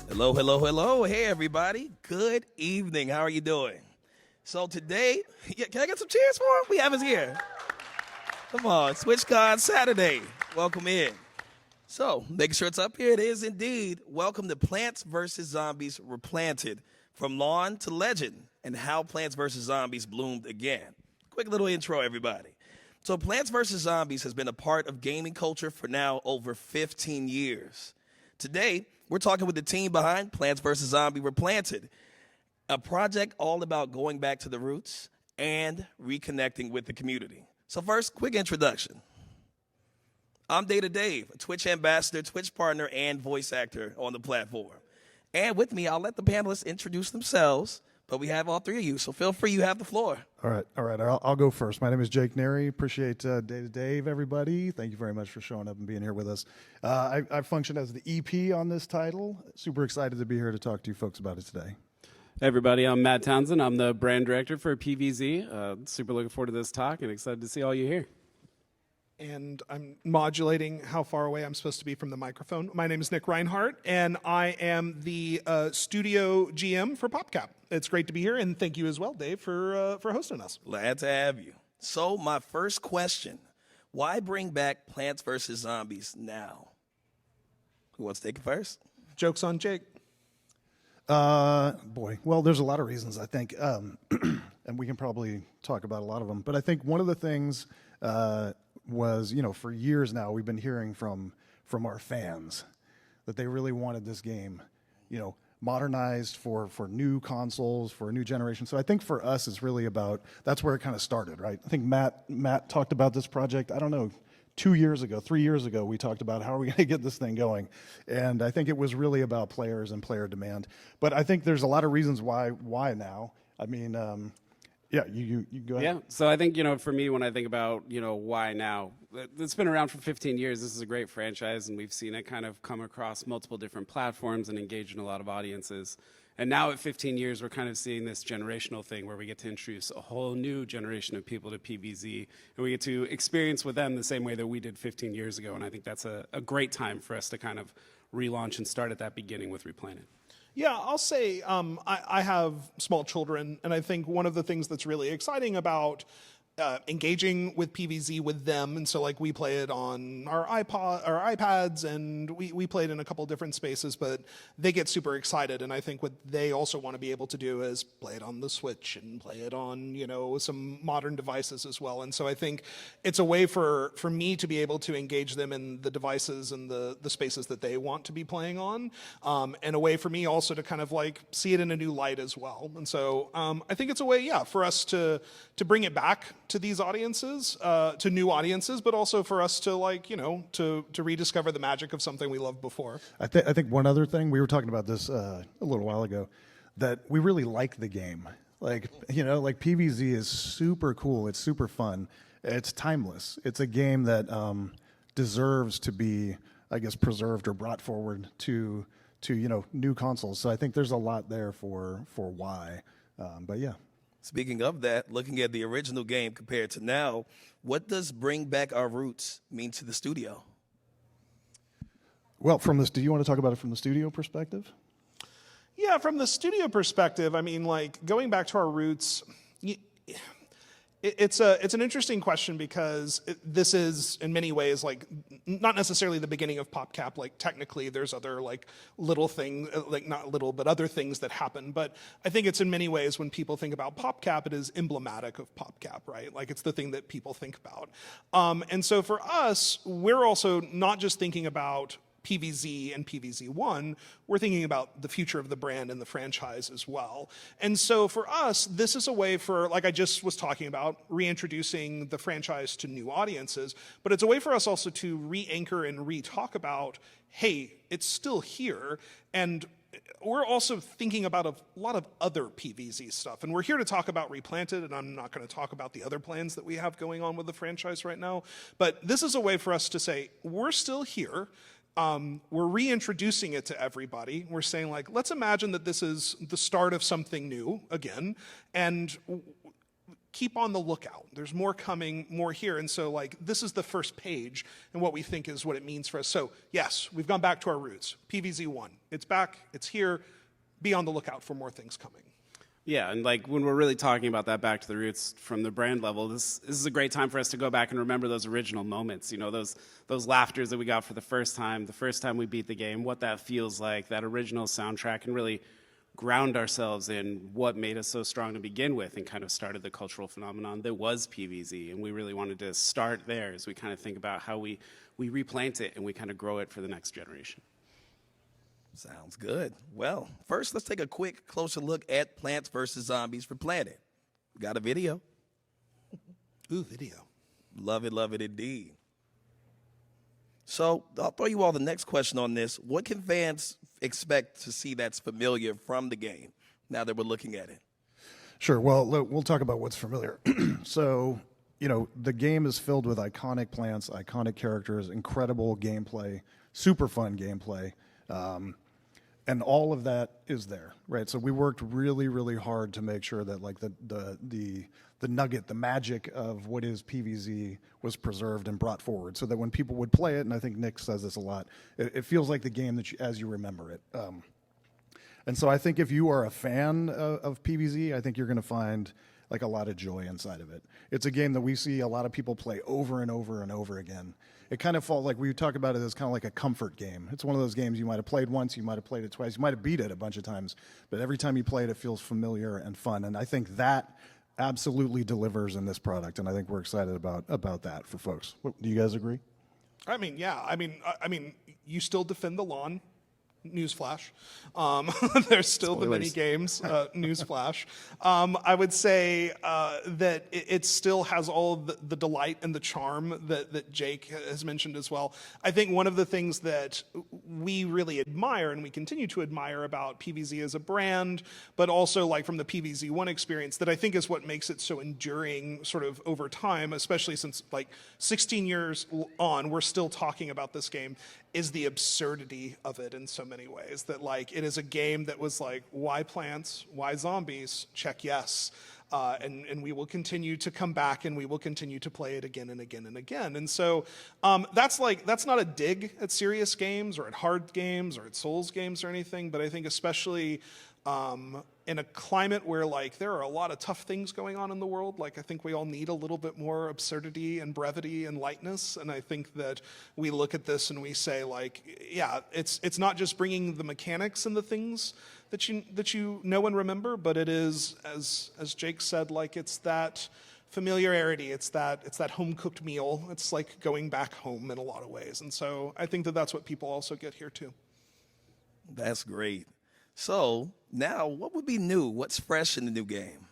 Hello, hello, hello. Hey, everybody. Good evening. How are you doing? So today, can I get some cheers for him? We have us here. Come on, TwitchCon Saturday. Welcome in. So, making sure it's up here. It is indeed. Welcome to Plants vs. Zombies Replanted. From lawn to legend, and how Plants vs. Zombies bloomed again. Quick little intro, everybody. So, Plants vs. Zombies has been a part of gaming culture for now over 15 years. Today, we're talking with the team behind Plants vs. Zombies Replanted, a project all about going back to the roots and reconnecting with the community. So first, quick introduction. I'm Data Dave, a Twitch ambassador, Twitch partner, and voice actor on the platform. And with me, I'll let the panelists introduce themselves, but we have all three of you, so feel free, you have the floor. All right. I'll go first. My name is Jake Neri. Appreciate Data Dave, everybody. Thank you very much for showing up and being here with us. I function as the EP on this title. Super excited to be here to talk to you folks about it today. Hey everybody, I'm Matt Townsend. I'm the brand director for PVZ. Super looking forward to this talk and excited to see all you here. And I'm modulating how far away I'm supposed to be from the microphone. My name is Nick Reinhardt, and I am the studio GM for PopCap. It's great to be here, and thank you as well, Dave, for hosting us. Glad to have you. So my first question, why bring back Plants vs. Zombies now? Who wants to take it first? Joke's on Jake. Boy, well, there's a lot of reasons, I think, and we can probably talk about a lot of them. But I think one of the things was, for years now, we've been hearing from our fans that they really wanted this game, modernized for new consoles, for a new generation. So I think for us, it's really about, that's where it kind of started, right? I think Matt talked about this project, I don't know, 3 years ago, we talked about how are we going to get this thing going. And I think it was really about players and player demand. But I think there's a lot of reasons why now. I mean, yeah, you go ahead. Yeah, so I think, for me, when I think about, why now, it's been around for 15 years. This is a great franchise, and we've seen it kind of come across multiple different platforms and engage in a lot of audiences. And now at 15 years, we're kind of seeing this generational thing where we get to introduce a whole new generation of people to PVZ, and we get to experience with them the same way that we did 15 years ago. And I think that's a great time for us to kind of relaunch and start at that beginning with Replanted. Yeah, I'll say I have small children, and I think one of the things that's really exciting about engaging with PVZ with them, and so like we play it on our iPads, and we play it in a couple different spaces, but they get super excited, and I think what they also want to be able to do is play it on the Switch and play it on some modern devices as well. And so I think it's a way for me to be able to engage them in the devices and the spaces that they want to be playing on, and a way for me also to kind of like see it in a new light as well. And so I think it's a way, for us to bring it back to these audiences, to new audiences, but also for us to to rediscover the magic of something we loved before. I think one other thing, we were talking about this a little while ago, that we really like the game. Like PVZ is super cool. It's super fun. It's timeless. It's a game that deserves to be, I guess, preserved or brought forward to new consoles. So I think there's a lot there for why. But yeah. Speaking of that, looking at the original game compared to now, what does bring back our roots mean to the studio? Well, do you want to talk about it from the studio perspective? Yeah, from the studio perspective, I mean, like going back to our roots, it's an interesting question because this is in many ways like not necessarily the beginning of PopCap. Like technically, there's other like little things, like not little, but other things that happen. But I think it's in many ways when people think about PopCap, it is emblematic of PopCap, right? Like it's the thing that people think about. And so for us, we're also not just thinking about PVZ and PVZ1, we're thinking about the future of the brand and the franchise as well. And so for us, this is a way for, like I just was talking about, reintroducing the franchise to new audiences, but it's a way for us also to re-anchor and re-talk about, hey, it's still here, and we're also thinking about a lot of other PVZ stuff. And we're here to talk about Replanted, and I'm not going to talk about the other plans that we have going on with the franchise right now, but this is a way for us to say, we're still here. We're reintroducing it to everybody. We're saying, like, let's imagine that this is the start of something new again, and keep on the lookout. There's more coming, more here. And so like this is the first page and what we think is what it means for us. So yes, we've gone back to our roots. PVZ1, it's back, it's here. Be on the lookout for more things coming. Yeah, and like when we're really talking about that back to the roots from the brand level, this is a great time for us to go back and remember those original moments. You know, those laughters that we got for the first time we beat the game, what that feels like, that original soundtrack, and really ground ourselves in what made us so strong to begin with and kind of started the cultural phenomenon that was PVZ. And we really wanted to start there as we kind of think about how we replant it and we kind of grow it for the next generation. Sounds good. Well, first, let's take a quick, closer look at Plants vs. Zombies Replanted. We got a video. Ooh, video. Love it indeed. So I'll throw you all the next question on this. What can fans expect to see that's familiar from the game now that we're looking at it? Sure. Well, we'll talk about what's familiar. So, you know, the game is filled with iconic plants, iconic characters, incredible gameplay, super fun gameplay. And all of that is there, right? So we worked really, really hard to make sure that like the nugget, the magic of what is PVZ was preserved and brought forward, so that when people would play it, and I think Nick says this a lot, it feels like the game that as you remember it. And so I think if you are a fan of PVZ, I think you're going to find like a lot of joy inside of it. It's a game that we see a lot of people play over and over and over again. It kind of falls, like we talk about it as kind of like a comfort game. It's one of those games you might have played once, you might have played it twice, you might have beat it a bunch of times, but every time you play it, it feels familiar and fun. And I think that absolutely delivers in this product, and I think we're excited about that for folks. Do you guys agree? I mean, yeah. I mean, you still defend the lawn. Newsflash. There's still the mini games. Newsflash. I would say that it still has all the delight and the charm that Jake has mentioned as well. I think one of the things that we really admire and we continue to admire about PVZ as a brand, but also like from the PVZ1 experience, that I think is what makes it so enduring sort of over time, especially since like 16 years on, we're still talking about this game, is the absurdity of it in so many ways. That like it is a game that was like, why plants, why zombies? Check yes. And we will continue to come back and we will continue to play it again and again and again. And so that's not a dig at serious games or at hard games or at Souls games or anything, but I think especially in a climate where like there are a lot of tough things going on in the world, like I think we all need a little bit more absurdity and brevity and lightness. And I think that we look at this and we say like, yeah, it's not just bringing the mechanics and the things that you know and remember, but it is, as Jake said, like it's that familiarity, it's that home cooked meal. It's like going back home in a lot of ways. And so I think that that's what people also get here too. That's great. So now, what would be new? What's fresh in the new game?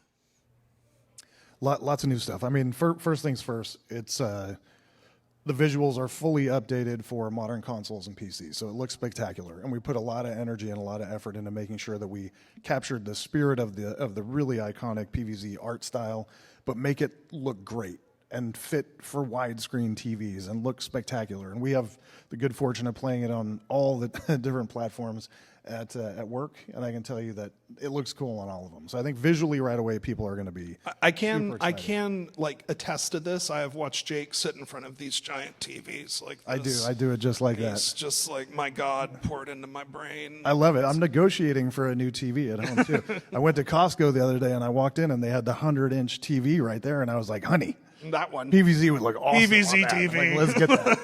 Lots of new stuff. I mean, first things first, it's the visuals are fully updated for modern consoles and PCs, so it looks spectacular. And we put a lot of energy and a lot of effort into making sure that we captured the spirit of the really iconic PVZ art style, but make it look great and fit for widescreen TVs and look spectacular. And we have the good fortune of playing it on all the different platforms at work, and I can tell you that it looks cool on all of them. So I think visually right away people are going to be I can like attest to this. I have watched Jake sit in front of these giant TVs like this. I do it just like that. It's just like, my God, poured into my brain. I love it. I'm negotiating for a new TV at home too. I went to Costco the other day and I walked in and they had the 100-inch TV right there, and I was like, honey, that one. PVZ would look awesome. PVZ on that. TV. Like, let's get that.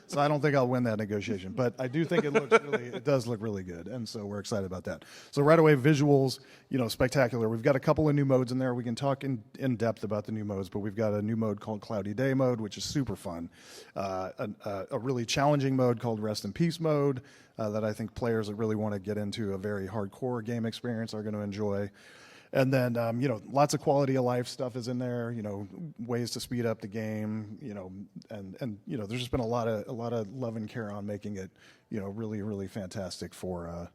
So I don't think I'll win that negotiation, but I do think it does look really good, and so we're excited about that. So right away, visuals, spectacular. We've got a couple of new modes in there. We can talk in depth about the new modes, but we've got a new mode called Cloudy Day mode, which is super fun. A really challenging mode called Rest in Peace mode that I think players that really want to get into a very hardcore game experience are going to enjoy. And then, lots of quality of life stuff is in there, ways to speed up the game, and there's just been a lot of love and care on making it, really, really fantastic for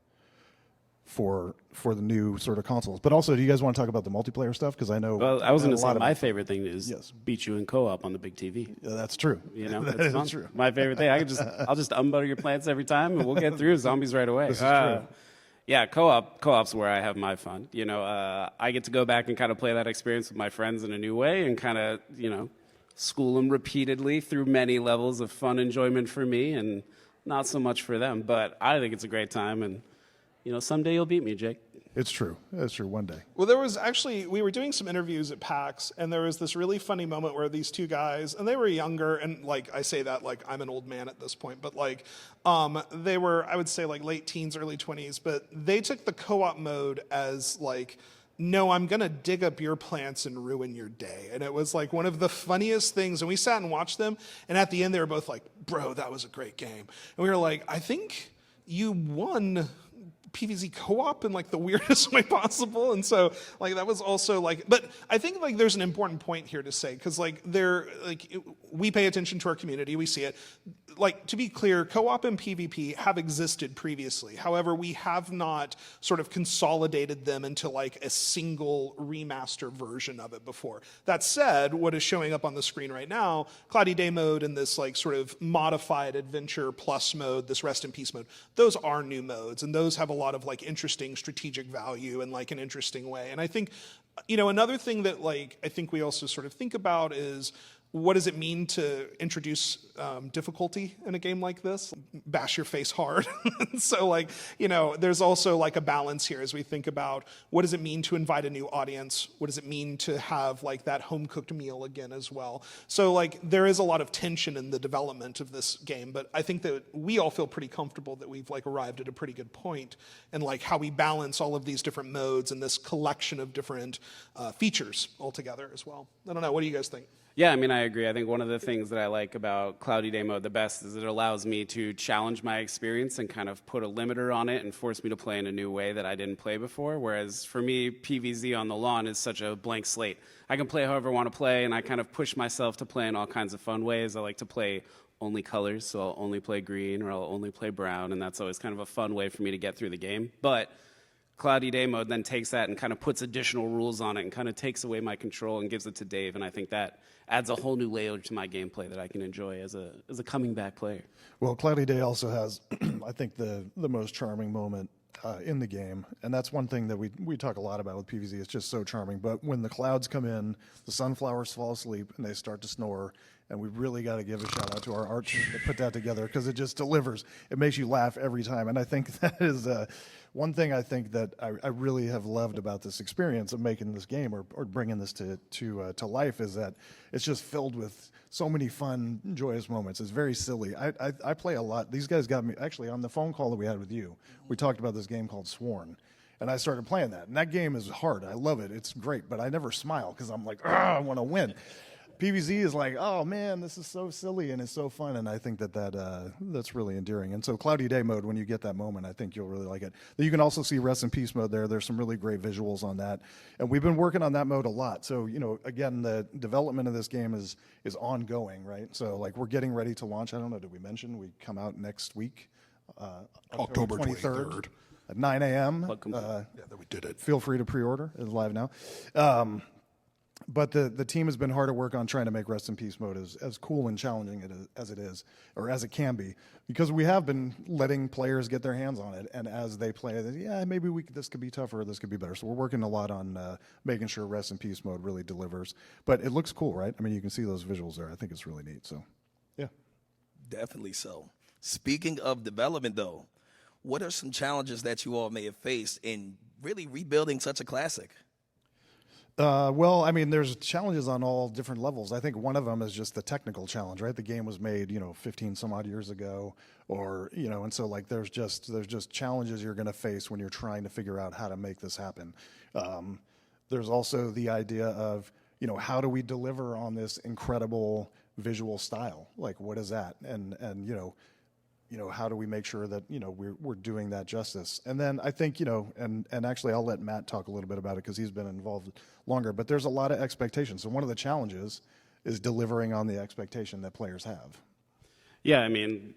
the new sort of consoles. But also, do you guys want to talk about the multiplayer stuff? Because I know. Well, I was going to say my favorite thing is beat you in co-op on the big TV. Yeah, that's true. That is fun. true. My favorite thing. I'll just unbutter your plants every time, and we'll get through zombies right away. This is true. Yeah, co-op's where I have my fun. You know, I get to go back and kind of play that experience with my friends in a new way and kind of, you know, school them repeatedly through many levels of fun enjoyment for me and not so much for them. But I think it's a great time, and, you know, someday you'll beat me, Jake. It's true. It's true. One day. Well, there was actually, we were doing some interviews at PAX, and there was this really funny moment where these two guys, and they were younger, and like I say that like I'm an old man at this point, but like they were, I would say like late teens, early 20s, but they took the co-op mode as like, no, I'm going to dig up your plants and ruin your day. And it was like one of the funniest things. And we sat and watched them, and at the end they were both like, bro, that was a great game. And we were like, I think you won PvZ co-op in like the weirdest way possible. And so like that was also like, but I think like there's an important point here to say, because like we pay attention to our community, we see it. Like, to be clear, co-op and PvP have existed previously. However, we have not sort of consolidated them into like a single remaster version of it before. That said, what is showing up on the screen right now, Cloudy Day mode and this like sort of modified Adventure Plus mode, this Rest in Peace mode, those are new modes, and those have a lot of like interesting strategic value in like an interesting way. And I think, you know, another thing that like I think we also sort of think about is, what does it mean to introduce difficulty in a game like this? Bash your face hard. So like, you know, there's also like a balance here as we think about what does it mean to invite a new audience? What does it mean to have like that home-cooked meal again as well? So like there is a lot of tension in the development of this game, but I think that we all feel pretty comfortable that we've like arrived at a pretty good point in like how we balance all of these different modes and this collection of different features all together as well. I don't know, what do you guys think? Yeah, I mean, I agree. I think one of the things that I like about Cloudy Day mode the best is it allows me to challenge my experience and kind of put a limiter on it and force me to play in a new way that I didn't play before. Whereas for me, PvZ on the lawn is such a blank slate. I can play however I want to play, and I kind of push myself to play in all kinds of fun ways. I like to play only colors, so I'll only play green or I'll only play brown, and that's always kind of a fun way for me to get through the game. But Cloudy Day mode then takes that and kind of puts additional rules on it and kind of takes away my control and gives it to Dave, and I think that adds a whole new layer to my gameplay that I can enjoy as a coming back player. Well, Cloudy Day also has, I think, the most charming moment in the game, and that's one thing that we talk a lot about with PvZ. It's just so charming. But when the clouds come in, the sunflowers fall asleep, and they start to snore, and we really got to give a shout out to our art team that put that together, because it just delivers. It makes you laugh every time, and I think that is one thing I think that I really have loved about this experience of making this game or bringing this to life is that it's just filled with so many fun, joyous moments. It's very silly. I play a lot. These guys got me, actually, on the phone call that we had with you, we talked about this game called Sworn. And I started playing that. And that game is hard. I love it. It's great. But I never smile because I'm like, I want to win. PvZ is like, oh man, this is so silly and it's so fun, and I think that's really endearing. And so Cloudy Day mode, when you get that moment, I think you'll really like it. You can also see Rest in Peace mode there. There's some really great visuals on that, and we've been working on that mode a lot. So you know, again, the development of this game is ongoing, right? So like we're getting ready to launch. I don't know, did we mention we come out next week, October 23rd at 9 a.m. Yeah, that we did it. Feel free to pre-order. It's live now. But the team has been hard at work on trying to make Rest in Peace mode as cool and challenging as it is, or as it can be, because we have been letting players get their hands on it, and as they play, maybe this could be tougher, or this could be better. So we're working a lot on making sure Rest in Peace mode really delivers. But it looks cool, right? I mean, you can see those visuals there. I think it's really neat. So, yeah. Definitely so. Speaking of development, though, what are some challenges that you all may have faced in really rebuilding such a classic? Well, I mean, there's challenges on all different levels. I think one of them is just the technical challenge, right? The game was made, 15 some odd years ago, or, and so like there's just challenges you're going to face when you're trying to figure out how to make this happen. There's also the idea of, how do we deliver on this incredible visual style? Like, what is that? And how do we make sure that, we're doing that justice? And then I think, and actually I'll let Matt talk a little bit about it because he's been involved longer, but there's a lot of expectations. So one of the challenges is delivering on the expectation that players have. Yeah, I mean,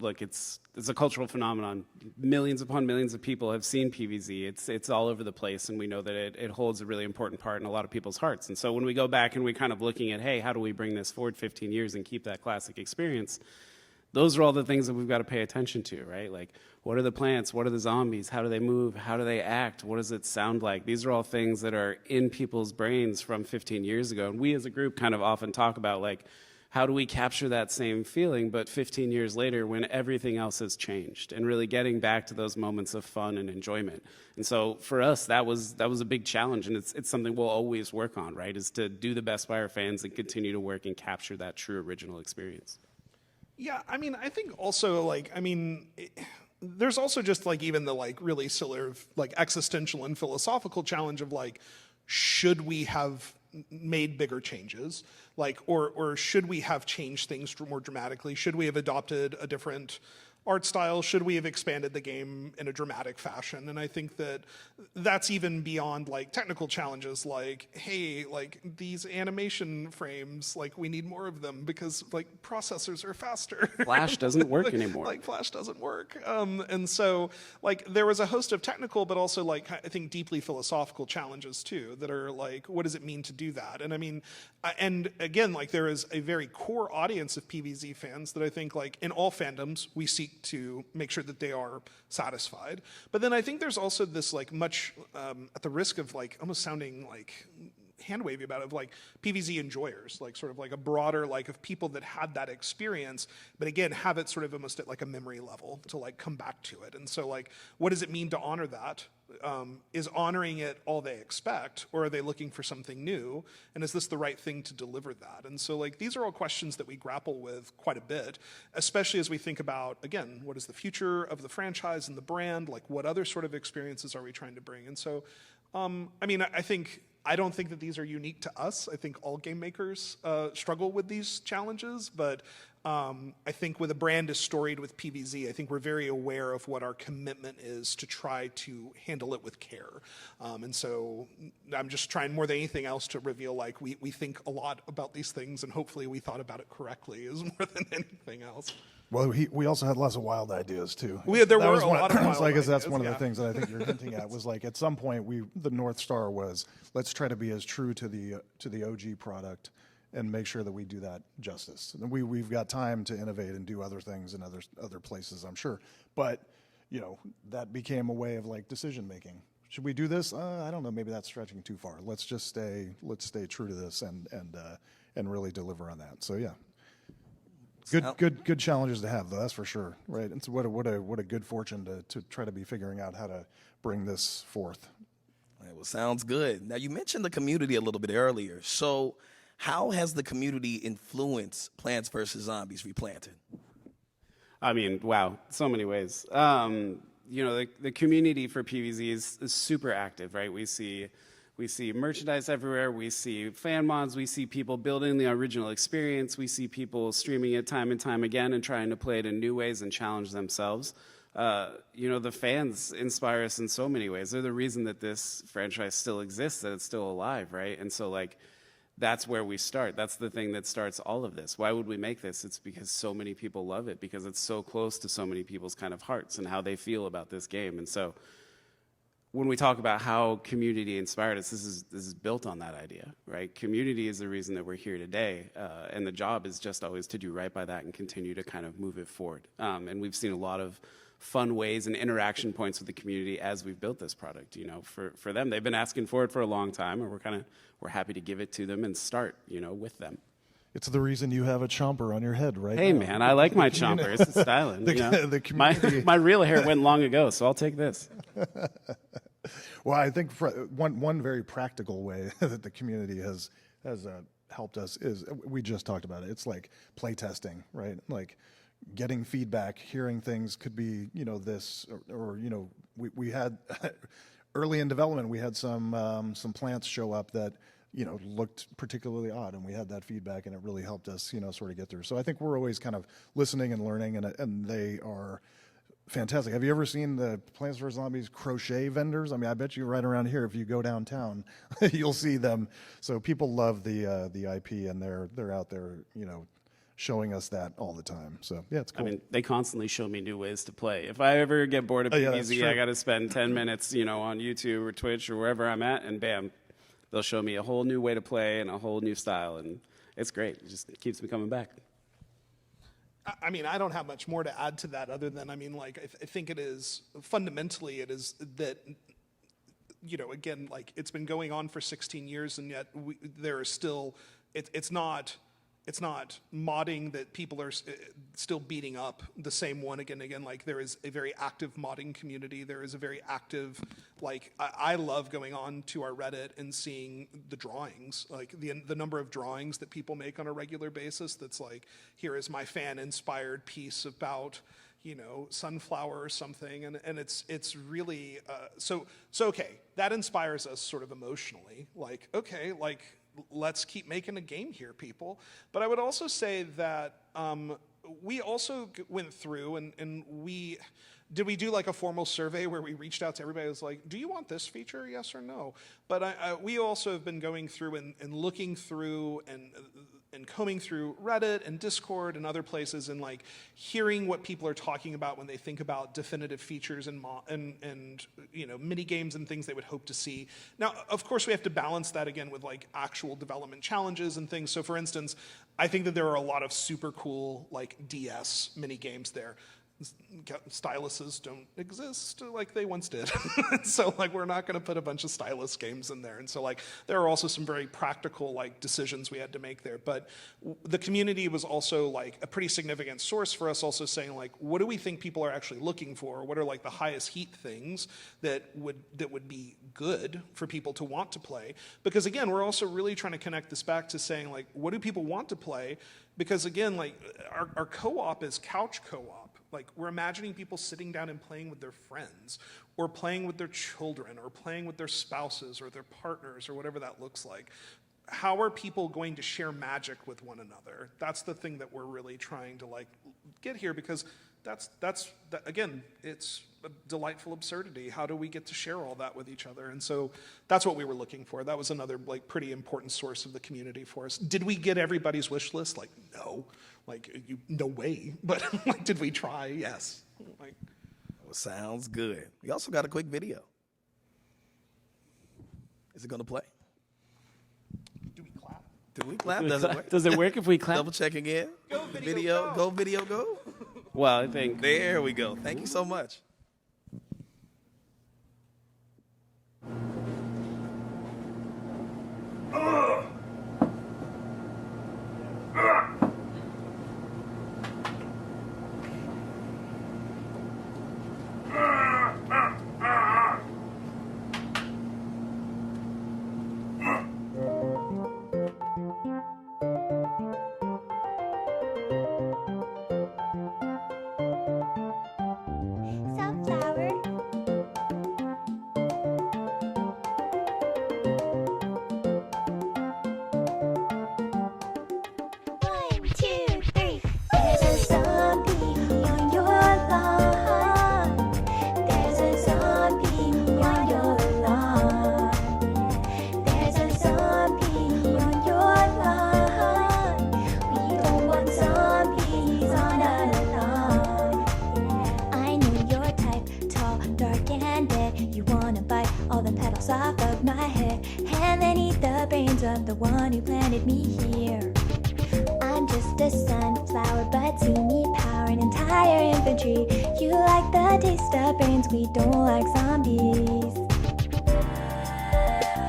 look, it's a cultural phenomenon. Millions upon millions of people have seen PvZ. It's all over the place, and we know that it holds a really important part in a lot of people's hearts. And so when we go back and we kind of looking at, hey, how do we bring this forward 15 years and keep that classic experience? Those are all the things that we've got to pay attention to, right? Like, what are the plants? What are the zombies? How do they move? How do they act? What does it sound like? These are all things that are in people's brains from 15 years ago. And we as a group kind of often talk about, like, how do we capture that same feeling, but 15 years later when everything else has changed, and really getting back to those moments of fun and enjoyment. And so for us, that was a big challenge, and it's something we'll always work on, right, is to do the best by our fans and continue to work and capture that true original experience. Yeah, I mean, I think also, like, I mean, there's also just, like, even the, like, really sort of, like, existential and philosophical challenge of, like, should we have made bigger changes? Like, or should we have changed things more dramatically? Should we have adopted a different art style? Should we have expanded the game in a dramatic fashion? And I think that that's even beyond like technical challenges like, hey, like these animation frames, like we need more of them because like processors are faster. Flash doesn't work anymore. Like Flash doesn't work. And so like there was a host of technical, but also like I think deeply philosophical challenges too that are like, what does it mean to do that? And I mean, and again, like there is a very core audience of PvZ fans that I think like in all fandoms, we seek to make sure that they are satisfied. But then I think there's also this like much, at the risk of like almost sounding like hand-wavy about it, of like PvZ enjoyers, like sort of like a broader like of people that had that experience, but again, have it sort of almost at like a memory level to like come back to it. And so like, what does it mean to honor that? Is honoring it all they expect, or are they looking for something new? And is this the right thing to deliver that? And so like, these are all questions that we grapple with quite a bit, especially as we think about, again, what is the future of the franchise and the brand? Like what other sort of experiences are we trying to bring? And so, I mean, I don't think that these are unique to us. I think all game makers struggle with these challenges, but I think with a brand as storied with PvZ, I think we're very aware of what our commitment is to try to handle it with care. And so I'm just trying more than anything else to reveal like we think a lot about these things, and hopefully we thought about it correctly is more than anything else. Well, we also had lots of wild ideas too. There were a lot of wild so I guess that's ideas, one of yeah. the things that I think you're hinting at was like at some point the North Star was let's try to be as true to the OG product and make sure that we do that justice. And we've got time to innovate and do other things in other places, I'm sure. But you know that became a way of like decision making. Should we do this? I don't know. Maybe that's stretching too far. Let's stay true to this and really deliver on that. So yeah. Good challenges to have, though. That's for sure, right? And so what a good fortune to try to be figuring out how to bring this forth. All right, well, sounds good. Now you mentioned the community a little bit earlier. So, how has the community influenced Plants vs. Zombies Replanted? I mean, wow, so many ways. You know, the community for PvZ is super active, right? We see merchandise everywhere. We see fan mods. We see people building the original experience. We see people streaming it time and time again and trying to play it in new ways and challenge themselves. You know, the fans inspire us in so many ways. They're the reason that this franchise still exists, that it's still alive, right? And so, like, that's where we start. That's the thing that starts all of this. Why would we make this? It's because so many people love it, because it's so close to so many people's kind of hearts and how they feel about this game. And so, when we talk about how community inspired us, this is built on that idea, right? Community is the reason that we're here today, and the job is just always to do right by that and continue to kind of move it forward. And we've seen a lot of fun ways and interaction points with the community as we've built this product. You know, for them, they've been asking for it for a long time, and we're happy to give it to them and start, you know, with them. It's the reason you have a chomper on your head, right? Hey, now. Man, I like my chomper. It's styling. You know? The community. My real hair went long ago, so I'll take this. Well, I think one very practical way that the community has helped us is we just talked about it. It's like play testing, right? Like getting feedback, hearing things could be, you know, this or you know, we had early in development we had some plants show up that, you know, looked particularly odd, and we had that feedback, and it really helped us, you know, sort of get through. So I think we're always kind of listening and learning, and they are fantastic. Have you ever seen the Plants vs. Zombies crochet vendors? I mean, I bet you right around here, if you go downtown, you'll see them. So people love the IP, and they're out there, you know, showing us that all the time. So yeah, it's cool. I mean, they constantly show me new ways to play. If I ever get bored of PvZ, I got to spend 10 minutes, you know, on YouTube or Twitch or wherever I'm at, and bam, they'll show me a whole new way to play and a whole new style, and it's great. It just keeps me coming back. I mean, I don't have much more to add to that other than, I mean, like, I think it is, fundamentally, it is that, you know, again, like, it's been going on for 16 years, and yet there is still, it's not modding that people are still beating up the same one again and again. Like, there is a very active modding community. There is a very active, like, I love going on to our Reddit and seeing the drawings, like the number of drawings that people make on a regular basis. That's like, here is my fan-inspired piece about, you know, sunflower or something, and it's really so okay. That inspires us sort of emotionally. Like, okay, like, let's keep making a game here, people. But I would also say that we also went through and we do like a formal survey where we reached out to everybody. It was like, do you want this feature, yes or no? But we also have been going through and looking through and combing through Reddit and Discord and other places, and like hearing what people are talking about when they think about definitive features and you know, mini games and things they would hope to see. Now, of course, we have to balance that again with like actual development challenges and things. So, for instance, I think that there are a lot of super cool like DS mini games there. Styluses don't exist like they once did. So like, we're not going to put a bunch of stylus games in there. And so like, there are also some very practical like decisions we had to make there. But the community was also like a pretty significant source for us, also saying like, what do we think people are actually looking for? What are like the highest heat things that would be good for people to want to play? Because again, we're also really trying to connect this back to saying like, what do people want to play? Because again, like our co-op is couch co-op. Like, we're imagining people sitting down and playing with their friends, or playing with their children, or playing with their spouses, or their partners, or whatever that looks like. How are people going to share magic with one another? That's the thing that we're really trying to, like, get here, because that's again, it's a delightful absurdity. How do we get to share all that with each other? And so that's what we were looking for. That was another, like, pretty important source of the community for us. Did we get everybody's wish list? Like, no. Like, no way. But like, did we try? Yes. Like, Well, sounds good. We also got a quick video. Is it going to play? do we clap? Do we clap? Does it work? Does it work if we clap? Double check again. Go video, go. Go video, go. Well, I think There we go. Thank you so much. Sunflower. One, two, three. There's a zombie on your lawn. There's a zombie on your lawn. There's a zombie on your lawn. We don't want zombies on our lawn. I know your type, tall, dark, and dead. You wanna bite all the petals off of my head, and then eat the brains of the one who planted me here. I'm just a sunflower, but you need power and entire infantry. You like the taste of brains, we don't like zombies.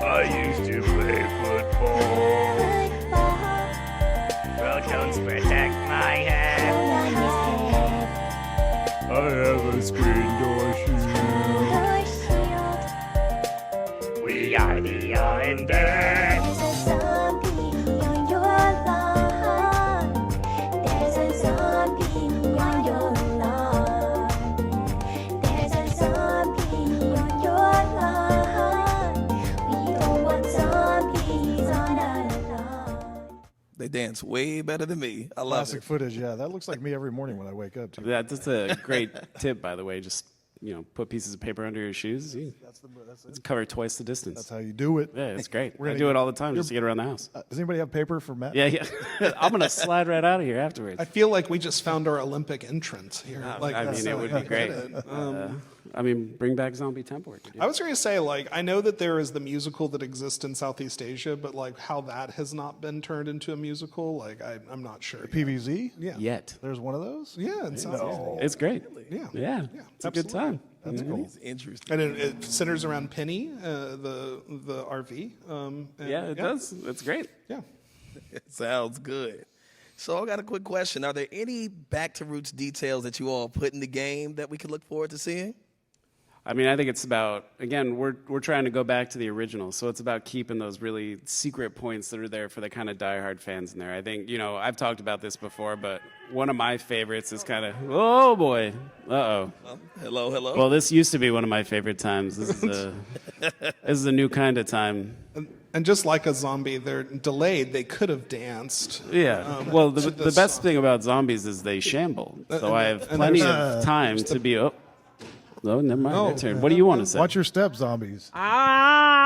I used to play football. Football Protons protect my head. on his head. I have a screen door shield. Your shield. We are the undead. There's a zombie on your lawn. There's a zombie on your lawn. There's a zombie on your lawn. We don't want zombies on our lawn. They dance way better than me. I love Classic it. footage, yeah. That looks like me every morning when I wake up, too. that's a great tip, by the way. Just, put pieces of paper under your shoes. It's cover twice the distance. That's how you do it. Yeah, it's great. I gonna do it all the time just to get around the house. Does anybody have paper for Matt? Yeah. I'm going to slide right out of here afterwards. I feel like we just found our Olympic entrance here. Like, I mean, that's it how would we be great. did it. I mean, bring back zombie temp work. I was going to say, like, I know that there is the musical that exists in Southeast Asia, but like how that has not been turned into a musical, like I'm not sure. PVZ? Yeah. Yet. There's one of those? Yeah, in Southeast Asia. It's great. Yeah. Yeah. It's a good absolutely. time. That's cool. It's interesting. And it centers around Penny, the RV. And Yeah, it does. It's great. Yeah. It sounds good. So I got a quick question. Are there any Back to Roots details that you all put in the game that we could look forward to seeing? I mean, I think it's about, again, we're trying to go back to the original, so it's about keeping those really secret points that are there for the kind of diehard fans in there. I think, I've talked about this before, but one of my favorites is kind of, oh boy, uh-oh. Hello. Well, this used to be one of my favorite times. This is a new kind of time. And just like a zombie, they're delayed. They could have danced. Yeah. Well, to the best thing about zombies is they shamble. So I have plenty of time to be. Oh, never mind. Oh. Their turn. What do you want to say? Watch your step, zombies.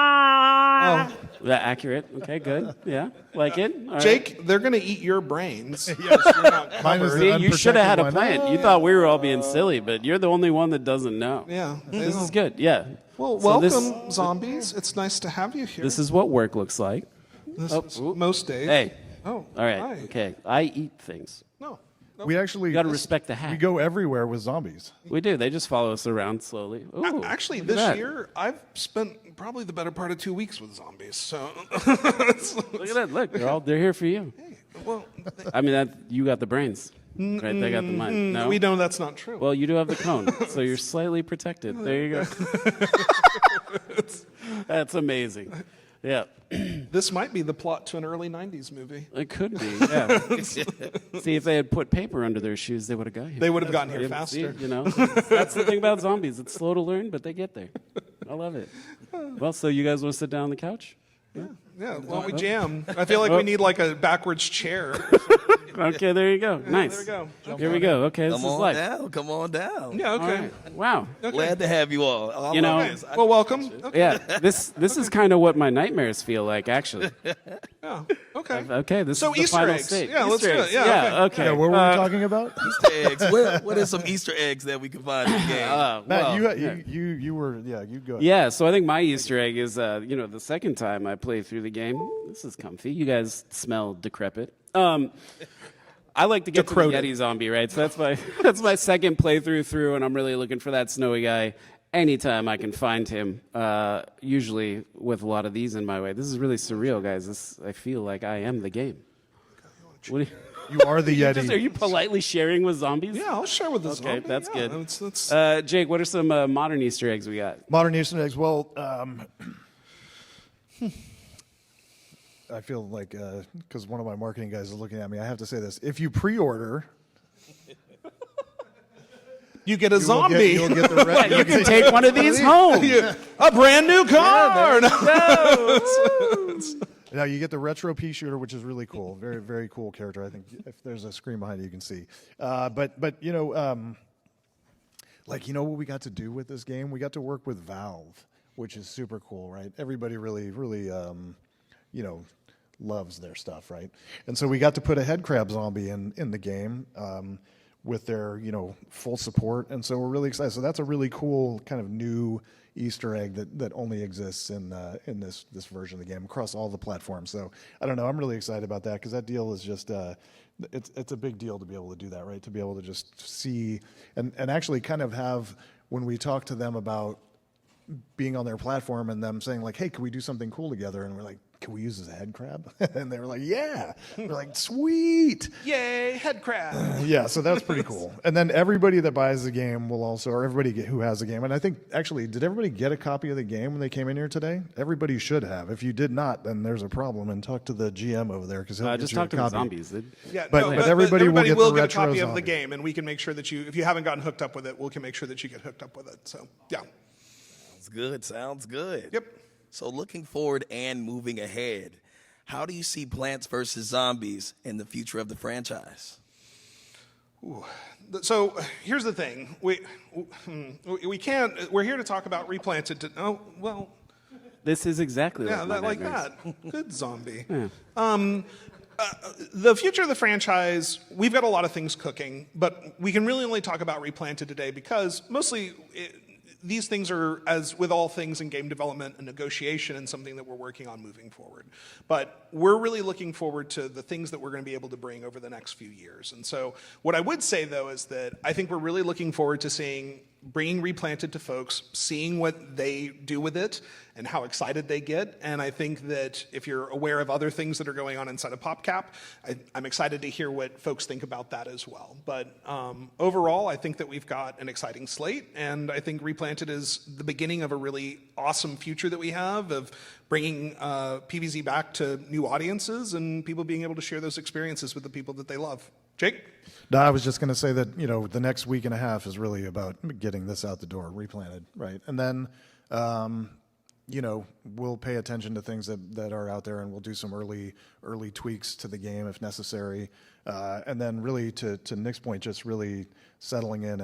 Ah. That accurate. Okay, good. Yeah, like it. All right. Jake, they're going to eat your brains. Yes, you're not Mine is covered. the See, you should have had a unprotected one. plan. You thought we were all being silly, but you're the only one that doesn't know. Yeah. This is good. Yeah. Well, So this- welcome, zombies. It's nice to have you here. This is what work looks like. This oh, is oop. most days. Hey. Oh. All right. Hi. Okay. I eat things. No. We actually You got to respect the we hat. go everywhere with zombies. We do. They just follow us around slowly. Ooh, Actually, look at this that. year I've spent probably the better part of 2 weeks with zombies. So, Look at that. Look, they're here for you. well, I mean, you got the brains. Right, they got the mind. No? we know that's not true. Well, you do have the cone, so you're slightly protected. There you go. That's amazing. Yeah, This might be the plot to an early '90s movie. it could be. Yeah. See, if they had put paper under their shoes, they would have got here. They would have gotten here Yeah, see, faster. that's the thing about zombies. It's slow to learn, but they get there. I love it. Well, so you guys want to sit down on the couch? Yeah, well, we jam. I feel like we need like a backwards chair. Okay, there you go. Nice. There we go. Here we go. Okay, this Come is on life. down. Come on down. Yeah, All okay. right. Wow. Glad to have you all. I You love know- this. Well, welcome. Okay. Yeah, this is kind of what my nightmares feel like, actually. Yeah, okay. Okay, this So is the Easter final eggs. state. Yeah, let's Easter do it. eggs. Yeah, okay. Yeah, what were we talking about? Easter eggs. What are some Easter eggs that we can find in the game? Matt, well, you were you go. Yeah, so I think my Easter egg is, the second time I play through the game. This is comfy. You guys smell decrepit. I like to get to the Yeti zombie, right? So that's my second playthrough through, and I'm really looking for that snowy guy anytime I can find him. Usually with a lot of these in my way. This is really surreal, guys. I feel like I am the game. What do You are the Yeti. are you politely sharing with zombies? Yeah, I'll share with the Okay, zombie. that's Yeah, good. That's Jake, what are some modern Easter eggs we got? Modern Easter eggs. Well, I feel like because one of my marketing guys is looking at me, I have to say this: if you pre-order, you get a zombie. you'll get the red. You can take one of these home. A brand new car. Now you get the retro pea shooter, which is really cool. Very, very cool character. I think if there's a screen behind it, you can see. But what we got to do with this game? We got to work with Valve, which is super cool, right? Everybody really, really, loves their stuff, right? And so we got to put a head crab zombie in the game. With their, full support, and so we're really excited. So that's a really cool kind of new Easter egg that only exists in this version of the game across all the platforms. So I don't know, I'm really excited about that because that deal is just it's a big deal to be able to do that, right? To be able to just see and actually kind of have when we talk to them about being on their platform and them saying like, hey, can we do something cool together? And we're like, can we use this as a head crab? And they were like, yeah. We're like, sweet. Yay, head crab. Yeah, so that's pretty cool. And then everybody that buys the game will also, or everybody who has the game, and I think, actually, did everybody get a copy of the game when they came in here today? Everybody should have. If you did not, then there's a problem, and talk to the GM over there, because he'll get Just you a talk to the copy. zombies. Yeah, But everybody will get the a retro copy of the zombie. game, and we can make sure that if you haven't gotten hooked up with it, we can make sure that you get hooked up with it. So, yeah. Sounds good. Yep. So looking forward and moving ahead, how do you see Plants vs. Zombies in the future of the franchise? So here's the thing: we can't. We're here to talk about Replanted. This is exactly Yeah, like my that, nightmares. like that. Good zombie. Yeah. The future of the franchise, we've got a lot of things cooking, but we can really only talk about Replanted today because mostly these things are, as with all things in game development, a negotiation and something that we're working on moving forward. But we're really looking forward to the things that we're going to be able to bring over the next few years. And so what I would say, though, is that I think we're really looking forward to bringing Replanted to folks, seeing what they do with it and how excited they get. And I think that if you're aware of other things that are going on inside of PopCap, I'm excited to hear what folks think about that as well. But overall, I think that we've got an exciting slate, and I think Replanted is the beginning of a really awesome future that we have of bringing PvZ back to new audiences and people being able to share those experiences with the people that they love. Jake? No, I was just going to say that, the next week and a half is really about getting this out the door, Replanted, right? And then, we'll pay attention to things that are out there, and we'll do some early tweaks to the game if necessary. And then really to Nick's point, just really settling in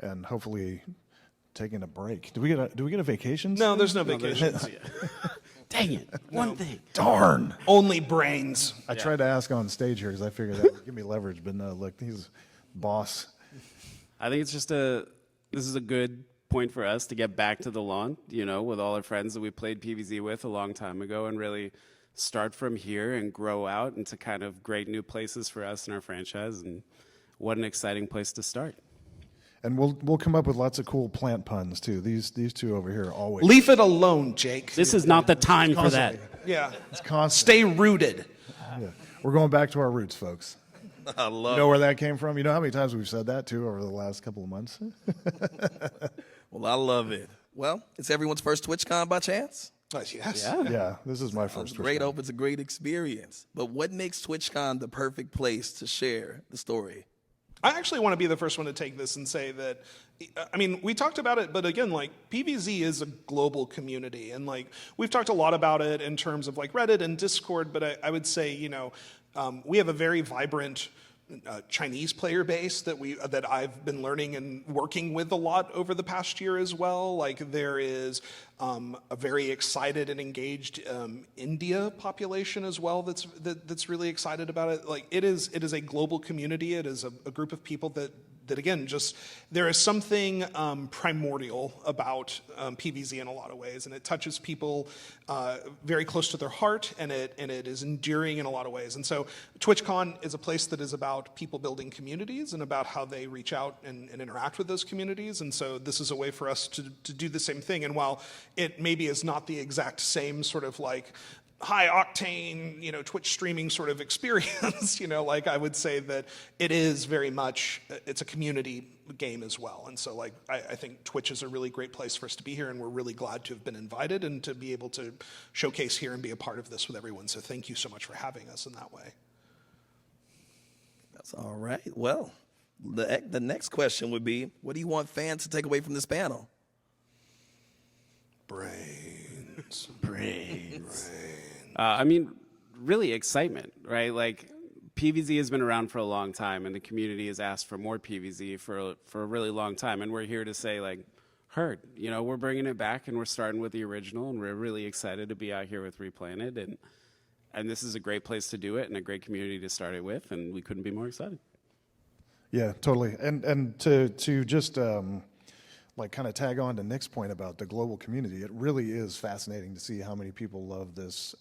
and hopefully taking a break. Do we get a vacation? No, there's no vacations. Dang it. One thing. Darn. Only brains. I tried to ask on stage here because I figured that would give me leverage, but no, look, he's boss. I think it's just this is a good point for us to get back to the lawn, with all our friends that we played PvZ with a long time ago, and really start from here and grow out into kind of great new places for us and our franchise. And what an exciting place to start. And we'll come up with lots of cool plant puns too. These two over here always. Leave it alone, Jake. This is not the time for that. Yeah. It's constant. Stay rooted. Yeah. We're going back to our roots, folks. I love You know where that came from? You know how many times we've said that too over the last couple of months? Well, I love it. Well, it's everyone's first TwitchCon by chance? Yes. Yeah, this is my first. Great hope it's a great experience. But what makes TwitchCon the perfect place to share the story? I actually want to be the first one to take this and say that, we talked about it, but again, PvZ is a global community, and we've talked a lot about it in terms of Reddit and Discord, but I would say, we have a very vibrant Chinese player base that I've been learning and working with a lot over the past year as well. There is a very excited and engaged India population as well that's really excited about it. It is a global community. It is a group of people that again, just there is something primordial about PvZ in a lot of ways, and it touches people very close to their heart, and it is enduring in a lot of ways. And so TwitchCon is a place that is about people building communities and about how they reach out and interact with those communities. And so this is a way for us to do the same thing. And while it maybe is not the exact same sort of high octane, Twitch streaming sort of experience, I would say that it is very much, it's a community game as well. And so I think Twitch is a really great place for us to be here, and we're really glad to have been invited and to be able to showcase here and be a part of this with everyone. So thank you so much for having us in that way. That's all right. Well, the next question would be, what do you want fans to take away from this panel? Brains. Really excitement, right? PvZ has been around for a long time, and the community has asked for more PvZ for a really long time, and we're here to say, heard. We're bringing it back, and we're starting with the original, and we're really excited to be out here with Replanted, and this is a great place to do it and a great community to start it with, and we couldn't be more excited. Yeah, totally. And to just kind of tag on to Nick's point about the global community, it really is fascinating to see how many people love this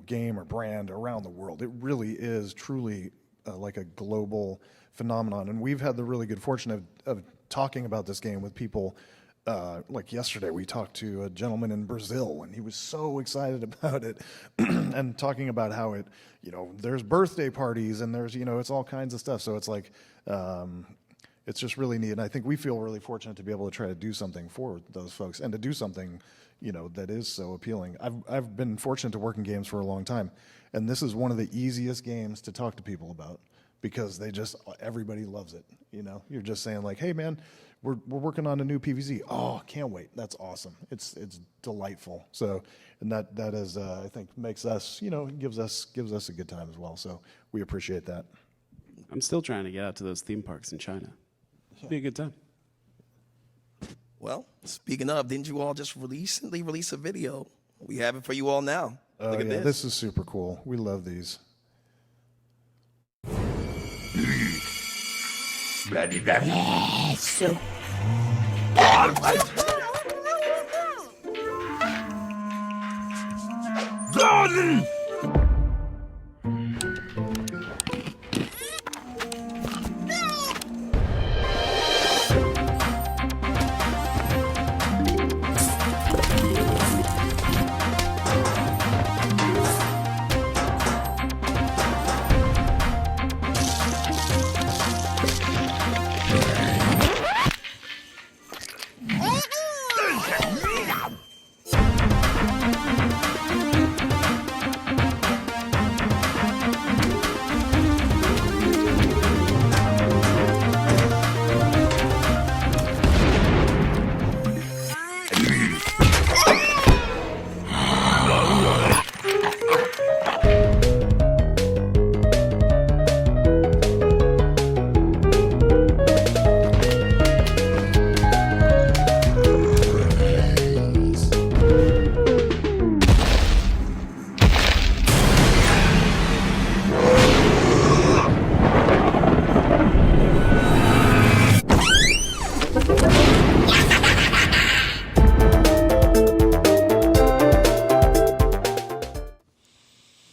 game or brand around the world. It really is truly a global phenomenon, and we've had the really good fortune of talking about this game with people. Yesterday, we talked to a gentleman in Brazil, and he was so excited about it, and talking about how it, there's birthday parties, and there's, it's all kinds of stuff. So it's it's just really neat, and I think we feel really fortunate to be able to try to do something for those folks, and to do something, that is so appealing. I've been fortunate to work in games for a long time, and this is one of the easiest games to talk to people about, because everybody loves it. You're just saying hey man, we're working on a new PvZ. Oh, can't wait. That's awesome. It's delightful. So, and that is I think makes us, gives us a good time as well. So we appreciate that. I'm still trying to get out to those theme parks in China. It'd be a good time. Well, speaking of, didn't you all just recently release a video? We have it for you all now. Look at this. This is super cool. We love these. Bloody, bloody. So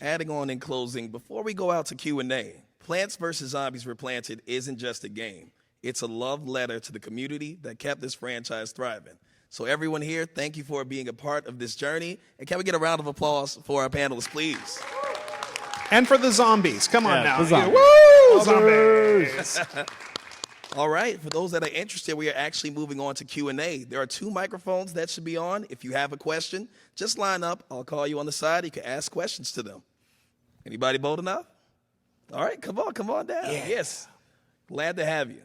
Adding on in closing, before we go out to Q&A, Plants vs. Zombies Replanted isn't just a game. It's a love letter to the community that kept this franchise thriving. So everyone here, thank you for being a part of this journey. And can we get a round of applause for our panelists, please? And for the zombies. Come on Yeah, now. the zombies. Woo! Zombies! All right, for those that are interested, we are actually moving on to Q&A. There are 2 microphones that should be on. If you have a question, just line up. I'll call you on the side. You can ask questions to them. Anybody bold enough? All right, come on down. Yeah. Yes, glad to have you.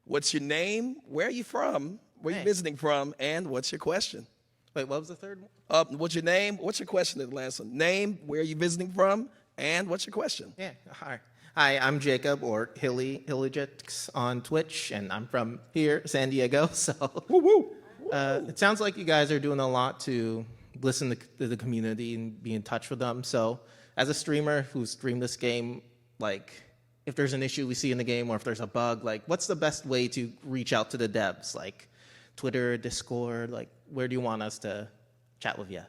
What's your name? Where are you from? Where are you visiting from? And what's your question? Wait, what was the third one? What's your name? What's your question at the last one? Name, where are you visiting from? And what's your question? Yeah, hi. Hi, I'm Jacob, or Hillijix on Twitch, and I'm from here, San Diego. So, it sounds like you guys are doing a lot to listen to the community and be in touch with them. So, as a streamer who streamed this game, like, if there's an issue we see in the game or if there's a bug, like, what's the best way to reach out to the devs? Like, Twitter, Discord, like, where do you want us to chat with you?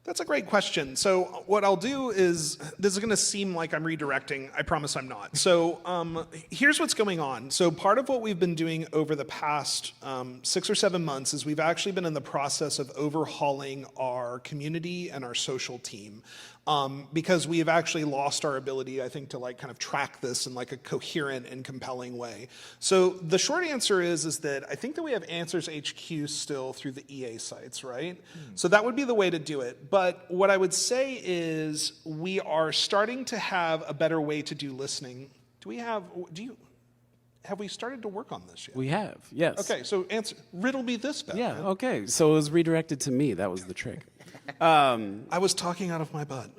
That's a great question. So what I'll do is, this is going to seem like I'm redirecting. I promise I'm not. So here's what's going on. So part of what we've been doing over the past 6 or 7 months is we've actually been in the process of overhauling our community and our social team. Because we have actually lost our ability, I think, to like kind of track this in like a coherent and compelling way. So the short answer is that I think that we have Answers HQ still through the EA sites, right? So that would be the way to do it. But what I would say is we are starting to have a better way to do listening. Have we started to work on this yet? We have, yes. Okay, so riddle me this, Batman. Yeah, okay. So it was redirected to me. That was the trick. I was talking out of my butt.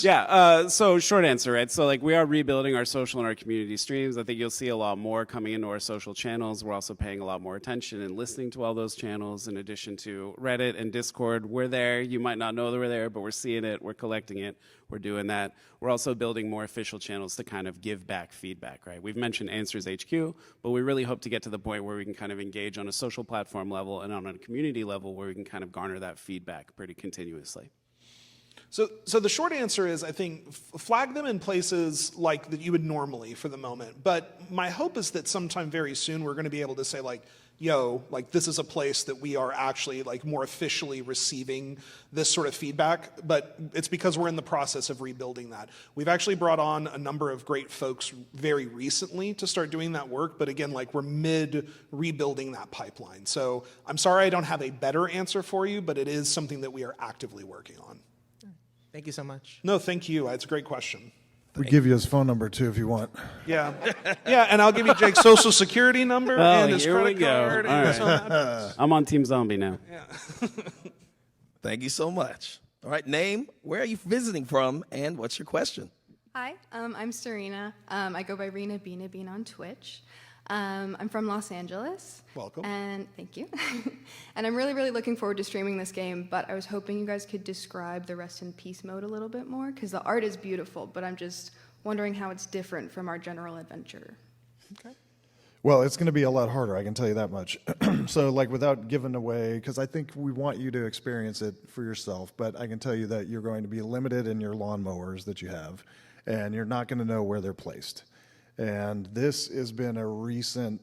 Yeah, so short answer, right? So like we are rebuilding our social and our community streams. I think you'll see a lot more coming into our social channels. We're also paying a lot more attention and listening to all those channels in addition to Reddit and Discord. We're there. You might not know that we're there, but we're seeing it. We're collecting it. We're doing that. We're also building more official channels to kind of give back feedback, right? We've mentioned Answers HQ, but we really hope to get to the point where we can kind of engage on a social platform level and on a community level where we can kind of garner that feedback pretty continuously. So the short answer is, I think, flag them in places like that you would normally for the moment. But my hope is that sometime very soon we're going to be able to say, like, yo, like this is a place that we are actually like more officially receiving this sort of feedback. But it's because we're in the process of rebuilding that. We've actually brought on a number of great folks very recently to start doing that work. But again, like we're mid rebuilding that pipeline. So I'm sorry I don't have a better answer for you, but it is something that we are actively working on. Thank you so much. No, thank you. It's a great question. We give you his phone number too if you want. Yeah, yeah, and I'll give you Jake's social security number and his here we credit go. card. All And right. his home address. I'm on Team Zombie now. Thank you so much. All right, name, where are you visiting from, and what's your question? Hi, I'm Serena. I go by Rena Bina Bean on Twitch. I'm from Los Angeles. Welcome. And thank you. And I'm really, really looking forward to streaming this game, but I was hoping you guys could describe the Rest in Peace mode a little bit more, because the art is beautiful, but I'm just wondering how it's different from our general adventure. Okay. Well, it's going to be a lot harder, I can tell you that much. So, like, without giving away, because I think we want you to experience it for yourself, but I can tell you that you're going to be limited in your lawnmowers that you have, and you're not going to know where they're placed. And this has been a recent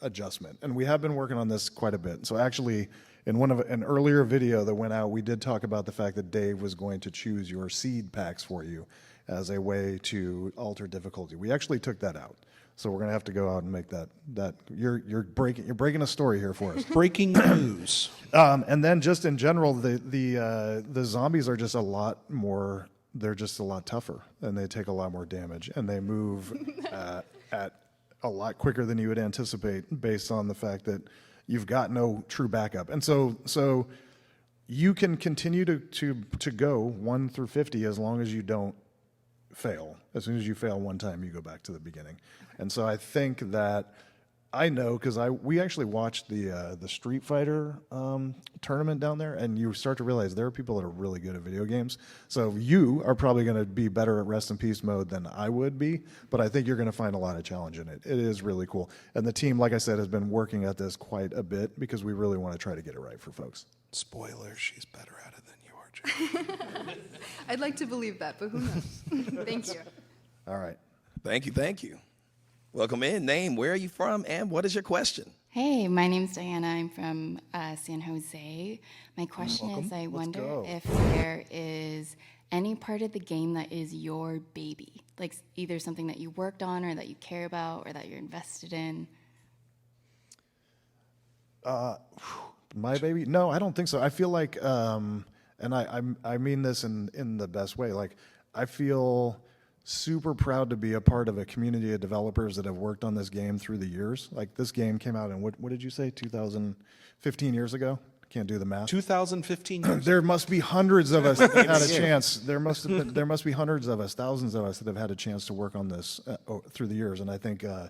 adjustment, and we have been working on this quite a bit. So, actually, in an earlier video that went out, we did talk about the fact that Dave was going to choose your seed packs for you as a way to alter difficulty. We actually took that out. So we're gonna have to go out and make that. You're breaking a story here for us. Breaking news. And then just in general, the zombies are just a lot more. They're just a lot tougher, and they take a lot more damage, and they move at a lot quicker than you would anticipate, based on the fact that you've got no true backup. And so you can continue to go 1 through 50 as long as you don't fail. As soon as you fail one time, you go back to the beginning. And so I think that I know, because we actually watched the Street Fighter tournament down there, and you start to realize there are people that are really good at video games. So you are probably going to be better at Rest in Peace mode than I would be, but I think you're going to find a lot of challenge in it. It is really cool. And the team, like I said, has been working at this quite a bit because we really want to try to get it right for folks. Spoiler, she's better at it than you are, Jake. I'd like to believe that, but who knows? Thank you. All right. Thank you. Welcome in. Name, where are you from, and what is your question? Hey, my name's Diana. I'm from San Jose. My question is, I wonder go. if there is any part of the game that is your baby, like either something that you worked on or that you care about or that you're invested in. My baby? No, I don't think so. I feel like, and I mean this in the best way. Like, I feel super proud to be a part of a community of developers that have worked on this game through the years. Like, this game came out in what did you say? 2015 years ago? Can't do the math. 2015 years. There must be hundreds of us that have had a chance. There must be hundreds of us, thousands of us that have had a chance to work on this through the years. And I think, I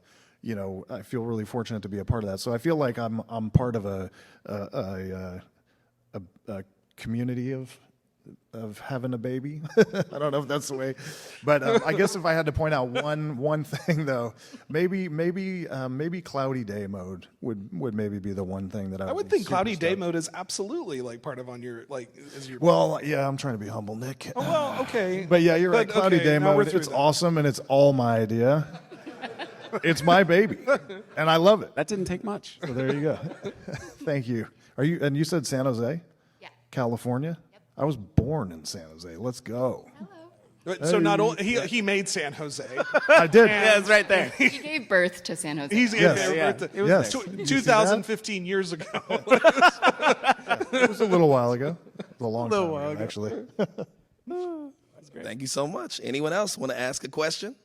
feel really fortunate to be a part of that. So I feel like I'm part of a community of having a baby. I don't know if that's the way, but I guess if I had to point out one thing though, maybe cloudy day mode would maybe be the one thing that I would think cloudy day mode is absolutely like part of is your. Well, yeah, I'm trying to be humble, Nick. Oh, well, okay. But yeah, you're right. Cloudy day mode, it's awesome, and it's all my idea. It's my baby, and I love it. That didn't take much. So there you go. Thank you. And you said San Jose? Yeah. California? Yep. I was born in San Jose. Let's go. Hello. So not only he made San Jose. I did. Yeah, it's right there. He gave birth to San Jose. He's Yes. birth- It was Yes. there. Did you see 2015 years ago. It was a little while ago. A long time while ago, ago. actually. Thank you so much. Anyone else want to ask a question?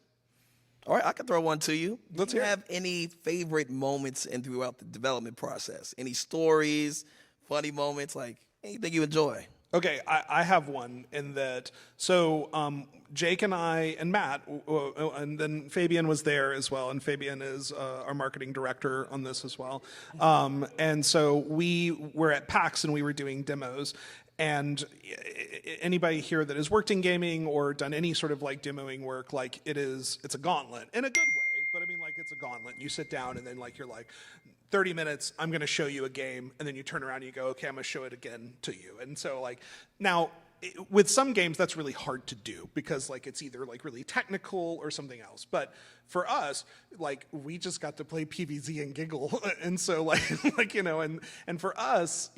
All right, I can throw one to you. Let's Do you hear it. have any favorite moments throughout the development process? Any stories, funny moments, like anything you enjoy? Okay, I have one in that. So Jake and I and Matt, and then Fabian was there as well, and Fabian is our marketing director on this as well. And so we were at PAX and we were doing demos. And anybody here that has worked in gaming or done any sort of like demoing work, like it's a gauntlet in a good way. But I mean, like, it's a gauntlet. You sit down and then like you're like, 30 minutes, I'm going to show you a game, and then you turn around and you go, okay, I'm going to show it again to you. And so like now with some games that's really hard to do because like it's either like really technical or something else. But for us, like we just got to play PvZ and giggle, and so like and for us,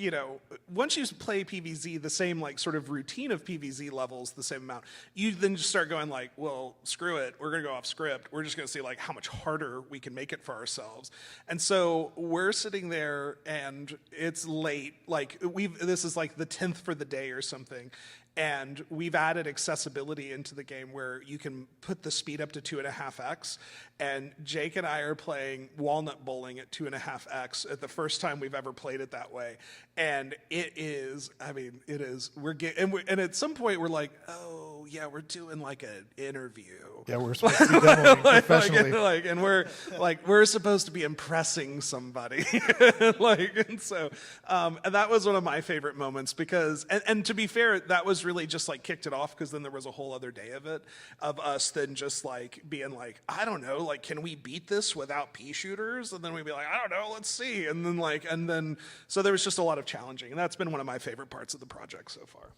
once you play PvZ, the same like sort of routine of PvZ levels, the same amount, you then just start going like, well, screw it, we're gonna go off script. We're just gonna see like how much harder we can make it for ourselves. And so we're sitting there, and it's late. Like this is like the 10th for the day or something. And we've added accessibility into the game where you can put the speed up to 2.5x. And Jake and I are playing Walnut Bowling at 2.5x at the first time we've ever played it that way. And it is, it is, and at some point we're like, oh yeah, we're doing like an interview. Yeah, we're supposed to be demoing professionally. And we're supposed to be impressing somebody. And so and that was one of my favorite moments because, and to be fair, that was really just like kicked it off because then there was a whole other day of it, of us then just like being like, I don't know, like, can we beat this without pea shooters? And then we'd be like, I don't know, let's see. And then so there was just a lot of challenging, and that's been one of my favorite parts of the project so far.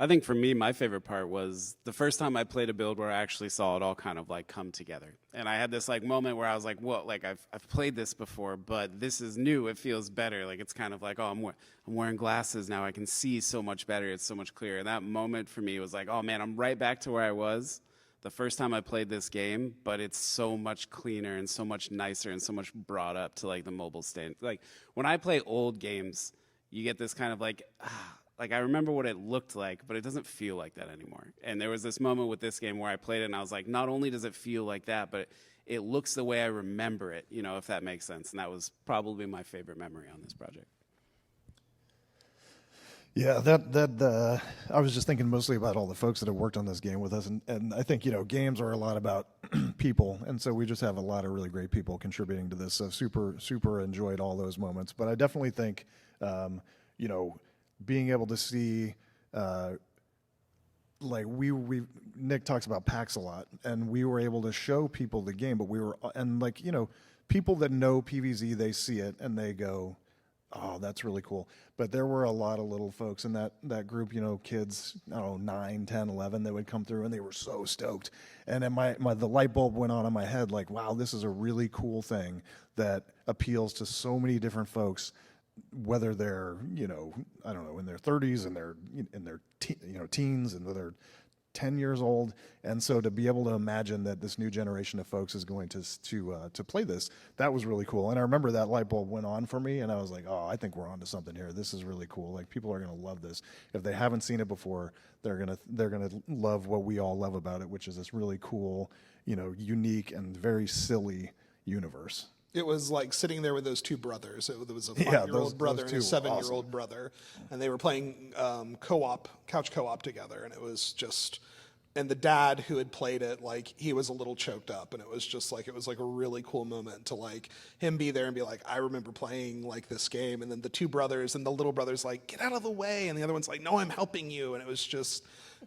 I think for me, my favorite part was the first time I played a build where I actually saw it all kind of like come together. And I had this like moment where I was like, whoa, like I've played this before, but this is new. It feels better. Like it's kind of like, oh, I'm wearing glasses now. I can see so much better. It's so much clearer. And that moment for me was like, oh man, I'm right back to where I was the first time I played this game, but it's so much cleaner and so much nicer and so much brought up to like the mobile stand. Like when I play old games, you get this kind of like, like I remember what it looked like, but it doesn't feel like that anymore. And there was this moment with this game where I played it and I was like, not only does it feel like that, but it looks the way I remember it, you know, if that makes sense. And that was probably my favorite memory on this project. Yeah, I was just thinking mostly about all the folks that have worked on this game with us, and I think, you know, games are a lot about people, and so we just have a lot of really great people contributing to this. So super enjoyed all those moments. But I definitely think, you know, being able to see, like Nick talks about PAX a lot, and we were able to show people the game, but and like, you know, people that know PvZ, they see it and they go, oh, that's really cool. But there were a lot of little folks in that group, you know, kids, I don't know, 9, 10, 11, that would come through and they were so stoked. And then the light bulb went on in my head, like, wow, this is a really cool thing that appeals to so many different folks, whether they're, you know, I don't know, in their 30s and in their teens, and whether they're 10 years old. And so to be able to imagine that this new generation of folks is going to play this, that was really cool. And I remember that light bulb went on for me, and I was like, oh, I think we're onto something here. This is really cool. Like, people are going to love this. If they haven't seen it before, they're going to love what we all love about it, which is this really cool, you know, unique and very silly universe. It was like sitting there with those two brothers. There was a 5-year-old brother and a 7-year-old brother, and they were playing couch co-op together, and it was just, and the dad who had played it, like, he was a little choked up, and it was just like, it was like a really cool moment to like him be there and be like, I remember playing like this game, and then the two brothers and the little brother's like, get out of the way, and the other one's like, no, I'm helping you, and it was just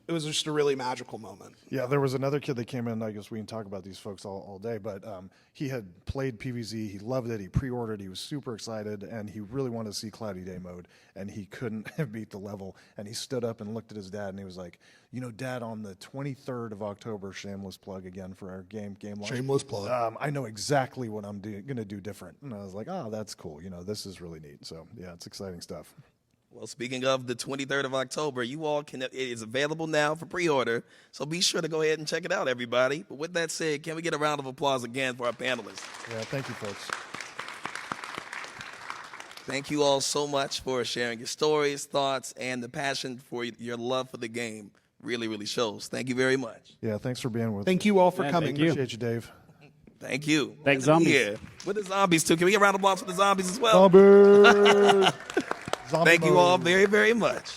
a really magical moment. Yeah, there was another kid that came in. I guess we can talk about these folks all day, but he had played PvZ. He loved it. He pre-ordered. He was super excited, and he really wanted to see Cloudy Day mode, and he couldn't beat the level. And he stood up and looked at his dad, and he was like, you know, Dad, on the 23rd of October, shameless plug again for our game launch. Shameless plug. I know exactly what I'm going to do different. And I was like, oh, that's cool. You know, this is really neat. So, yeah, it's exciting stuff. Well, speaking of the 23rd of October, you all it is available now for pre-order, so be sure to go ahead and check it out, everybody. But with that said, can we get a round of applause again for our panelists? Yeah, thank you, folks. Thank you all so much for sharing your stories, thoughts, and the passion for your love for the game. Really, really shows. Thank you very much. Yeah, thanks for being with us. Thank you all for coming. thank you. Appreciate you, Dave. Thank you. Thanks, Glad to be zombies. here. With the zombies, too. Can we get a round of applause for the zombies as well? Zombies! Thank you all very, very much.